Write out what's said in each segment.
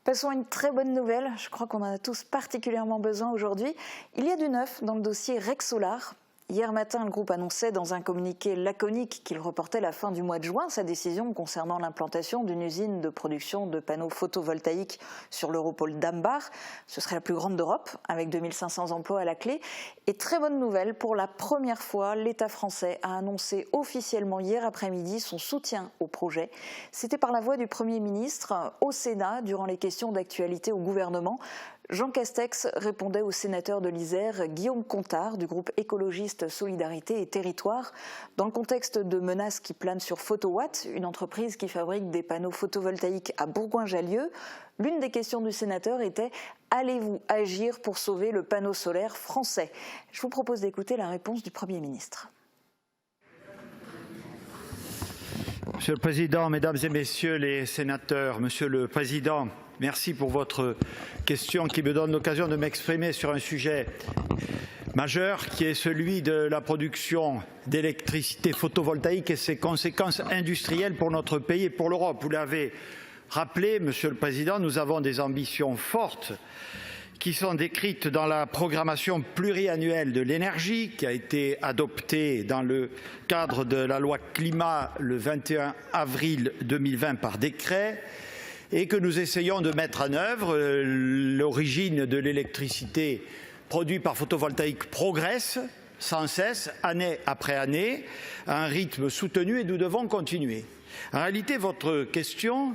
Passons à une très bonne nouvelle, je crois qu'on en a tous particulièrement besoin aujourd'hui. Il y a du neuf dans le dossier Rexsolar. Hier matin, le groupe annonçait dans un communiqué laconique qu'il reportait la fin du mois de juin sa décision concernant l'implantation d'une usine de production de panneaux photovoltaïques sur l'Europole d'Ambach. Ce serait la plus grande d'Europe, avec 2500 emplois à la clé. Et très bonne nouvelle, pour la première fois, l'État français a annoncé officiellement hier après-midi son soutien au projet. C'était par la voix du Premier ministre au Sénat, durant les questions d'actualité au gouvernement. Jean Castex répondait au sénateur de l'Isère, Guillaume Contard, du groupe écologiste Solidarité et Territoire. Dans le contexte de menaces qui planent sur Photowatt, une entreprise qui fabrique des panneaux photovoltaïques à Bourgoin-Jallieu, l'une des questions du sénateur était « Allez-vous agir pour sauver le panneau solaire français ?» Je vous propose d'écouter la réponse du Premier ministre. Monsieur le Président, Mesdames et Messieurs les sénateurs, Monsieur le Président, merci pour votre question qui me donne l'occasion de m'exprimer sur un sujet majeur qui est celui de la production d'électricité photovoltaïque et ses conséquences industrielles pour notre pays et pour l'Europe. Vous l'avez rappelé, Monsieur le Président, nous avons des ambitions fortes qui sont décrites dans la programmation pluriannuelle de l'énergie qui a été adoptée dans le cadre de la loi climat le 21 avril 2020 par décret et que nous essayons de mettre en œuvre. L'origine de l'électricité produite par photovoltaïque progresse sans cesse, année après année, à un rythme soutenu et nous devons continuer. En réalité, votre question,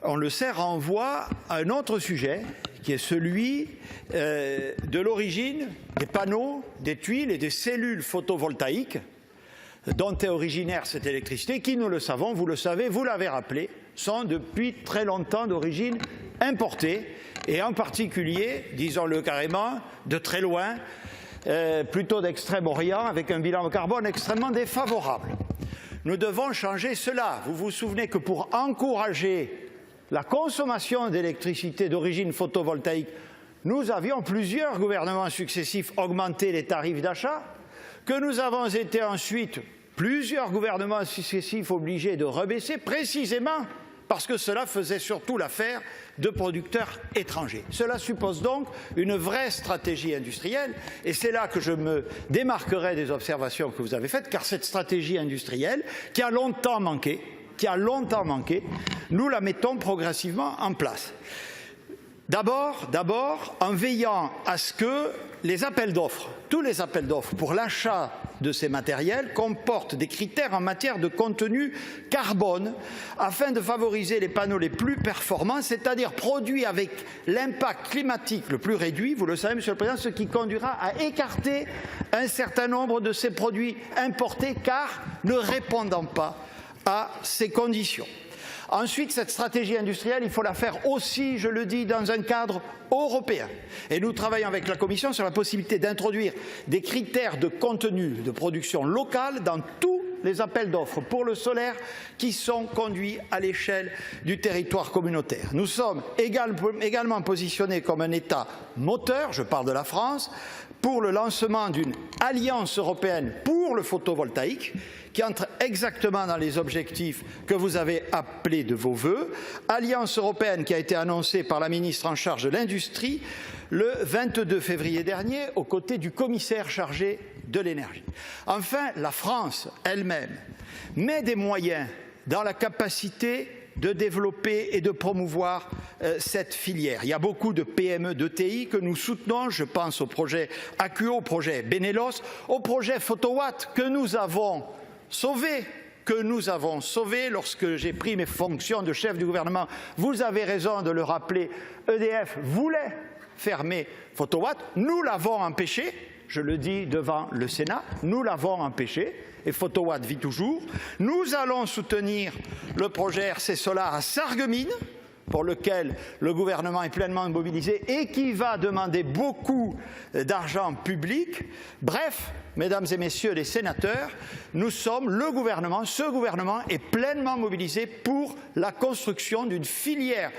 on le sait, renvoie à un autre sujet qui est celui de l'origine des panneaux, des tuiles et des cellules photovoltaïques dont est originaire cette électricité qui, nous le savons, vous le savez, vous l'avez rappelé, sont depuis très longtemps d'origine importée et en particulier, disons-le carrément, de très loin, plutôt d'Extrême-Orient avec un bilan carbone extrêmement défavorable. Nous devons changer cela. Vous vous souvenez que pour encourager la consommation d'électricité d'origine photovoltaïque, nous avions, plusieurs gouvernements successifs, augmenté les tarifs d'achat, que nous avons été ensuite, plusieurs gouvernements successifs, obligés de rebaisser, précisément parce que cela faisait surtout l'affaire de producteurs étrangers. Cela suppose donc une vraie stratégie industrielle et c'est là que je me démarquerai des observations que vous avez faites, car cette stratégie industrielle qui a longtemps manqué, nous la mettons progressivement en place. D'abord en veillant à ce que les appels d'offres, tous les appels d'offres pour l'achat de ces matériels comportent des critères en matière de contenu carbone afin de favoriser les panneaux les plus performants, c'est-à-dire produits avec l'impact climatique le plus réduit, vous le savez, Monsieur le Président, ce qui conduira à écarter un certain nombre de ces produits importés car ne répondant pas à ces conditions. Ensuite, cette stratégie industrielle, il faut la faire aussi, je le dis, dans un cadre européen. Et nous travaillons avec la Commission sur la possibilité d'introduire des critères de contenu de production locale dans tous les appels d'offres pour le solaire qui sont conduits à l'échelle du territoire communautaire. Nous sommes également positionnés comme un État moteur, je parle de la France, pour le lancement d'une alliance européenne pour le photovoltaïque qui entre exactement dans les objectifs que vous avez appelés de vos vœux. Alliance européenne qui a été annoncée par la ministre en charge de l'Industrie le 22 février dernier aux côtés du commissaire chargé de l'énergie. Enfin, la France elle-même met des moyens dans la capacité de développer et de promouvoir cette filière. Il y a beaucoup de PME, d'ETI que nous soutenons, je pense au projet Akuo, au projet Benelos, au projet Photowatt que nous avons sauvé lorsque j'ai pris mes fonctions de chef du gouvernement. Vous avez raison de le rappeler, EDF voulait fermer Photowatt, nous l'avons empêché, je le dis devant le Sénat, nous l'avons empêché et Photowatt vit toujours. Nous allons soutenir le projet RC Solar à Sarreguemines, pour lequel le gouvernement est pleinement mobilisé et qui va demander beaucoup d'argent public. Bref, Mesdames et Messieurs les sénateurs, nous sommes le gouvernement, ce gouvernement est pleinement mobilisé pour la construction d'une filière